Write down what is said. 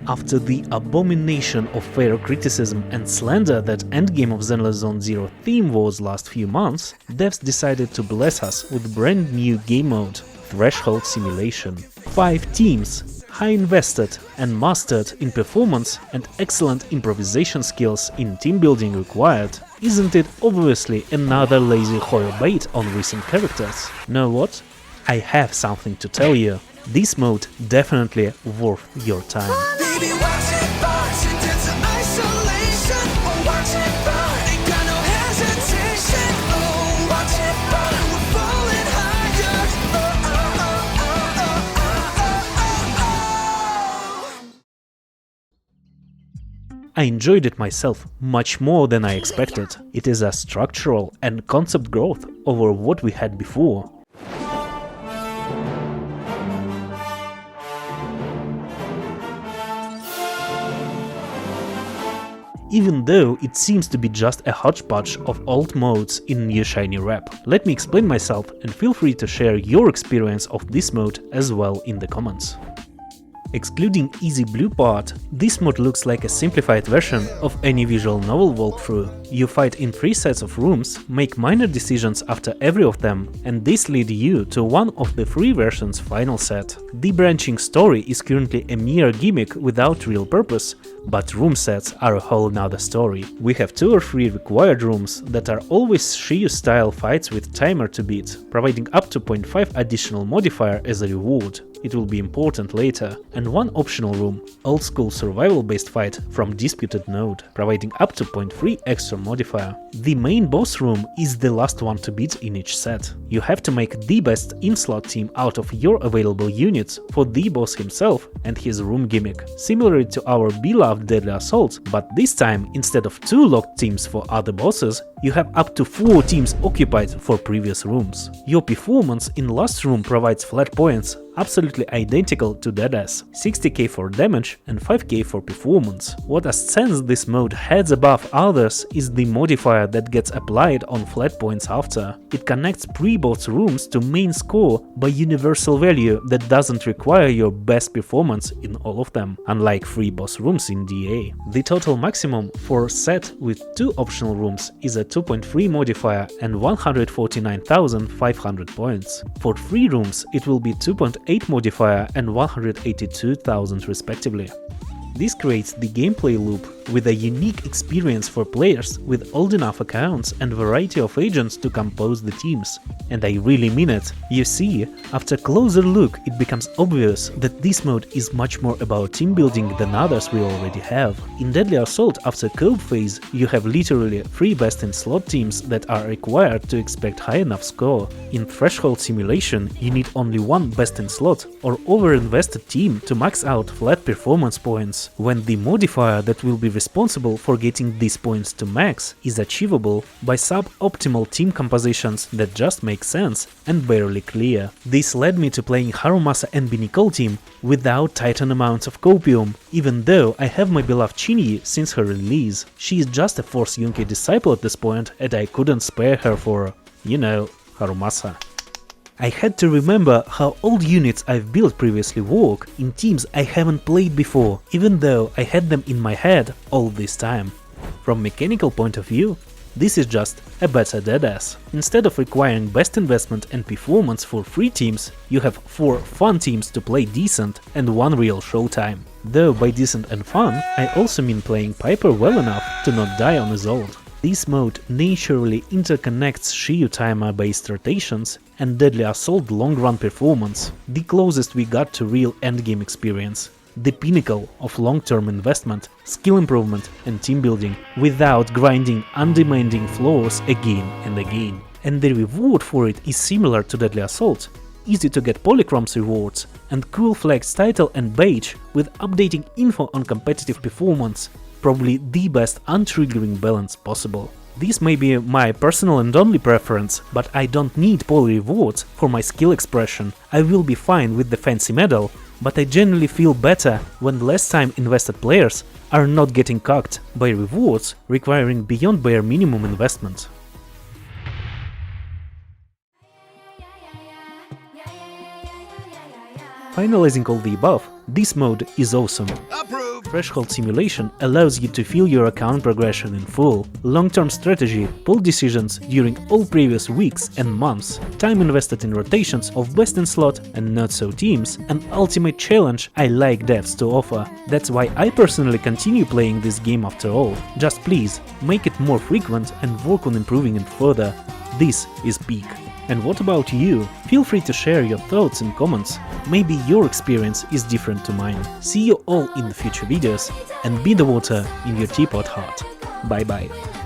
After the abomination of fair criticism and slander that endgame of Zenless Zone Zero theme was last few months, devs decided to bless us with brand new game mode, Threshold Simulation. 5 teams, high invested and mastered in performance and excellent improvisation skills in team building required. Isn't it obviously another lazy horror bait on recent characters? Know what? I have something to tell you. This mode definitely worth your time. I enjoyed it myself much more than I expected. It is a structural and concept growth over what we had before. Even though it seems to be just a hodgepodge of old modes in new shiny wrap. Let me explain myself and feel free to share your experience of this mode as well in the comments. Excluding easy blue part, this mode looks like a simplified version of any visual novel walkthrough. You fight in 3 sets of rooms, make minor decisions after every of them, and this lead you to one of the 3 versions' final set. The branching story is currently a mere gimmick without real purpose, but room sets are a whole nother story. We have 2 or 3 required rooms that are always Shiryu-style fights with timer to beat, providing up to 0.5 additional modifier as a reward. It will be important later. And 1 optional room, old school survival based fight from Disputed Node, providing up to 0.3 extra modifier. The main boss room is the last one to beat in each set. You have to make the best in-slot team out of your available units for the boss himself and his room gimmick, similar to our beloved Deadly Assault, but this time instead of 2 locked teams for other bosses, you have up to 4 teams occupied for previous rooms. Your performance in last room provides flat points, absolutely identical to Deadass, 60k for damage and 5k for performance. What ascends this mode heads above others is the modifier that gets applied on flat points after. It connects pre-boss rooms to main score by universal value that doesn't require your best performance in all of them, unlike free boss rooms in DA. The total maximum for a set with 2 optional rooms is a 2.3 modifier and 149,500 points. For 3 rooms it will be 2.8 modifier and 182,000 respectively. This creates the gameplay loop with a unique experience for players with old enough accounts and variety of agents to compose the teams. And I really mean it. You see, after closer look it becomes obvious that this mode is much more about team building than others we already have. In Deadly Assault after Cope phase you have literally 3 best in slot teams that are required to expect high enough score. In Threshold Simulation you need only 1 best in slot or over-invested team to max out flat performance points, when the modifier that will be responsible for getting these points to max is achievable by sub-optimal team compositions that just make sense and barely clear. This led me to playing Harumasa and Nicole team without titan amounts of copium, even though I have my beloved Shinji since her release. She is just a Force Yunkai disciple at this point and I couldn't spare her for, you know, Harumasa. I had to remember how old units I've built previously work in teams I haven't played before, even though I had them in my head all this time. From mechanical point of view, this is just a better Deadass. Instead of requiring best investment and performance for 3 teams, you have 4 fun teams to play decent and 1 real showtime. Though by decent and fun, I also mean playing Piper well enough to not die on his ult. This mode naturally interconnects Shiryu timer based rotations and Deadly Assault long run performance, the closest we got to real endgame experience, the pinnacle of long-term investment, skill improvement and team building without grinding undemanding floors again and again. And the reward for it is similar to Deadly Assault, easy to get polychromes rewards and cool flags title and badge with updating info on competitive performance. Probably the best untriggering balance possible. This may be my personal and only preference, but I don't need poly rewards for my skill expression. I will be fine with the fancy medal, but I generally feel better when less time invested players are not getting cucked by rewards requiring beyond bare minimum investment. Finalizing all the above, this mode is awesome. Approve. Threshold simulation allows you to feel your account progression in full, long-term strategy, pull decisions during all previous weeks and months, time invested in rotations of best in slot and not so teams, an ultimate challenge I like devs to offer. That's why I personally continue playing this game after all. Just please, make it more frequent and work on improving it further. This is peak. And what about you? Feel free to share your thoughts in comments. Maybe your experience is different to mine. See you all in the future videos, and be the water in your teapot heart. Bye bye.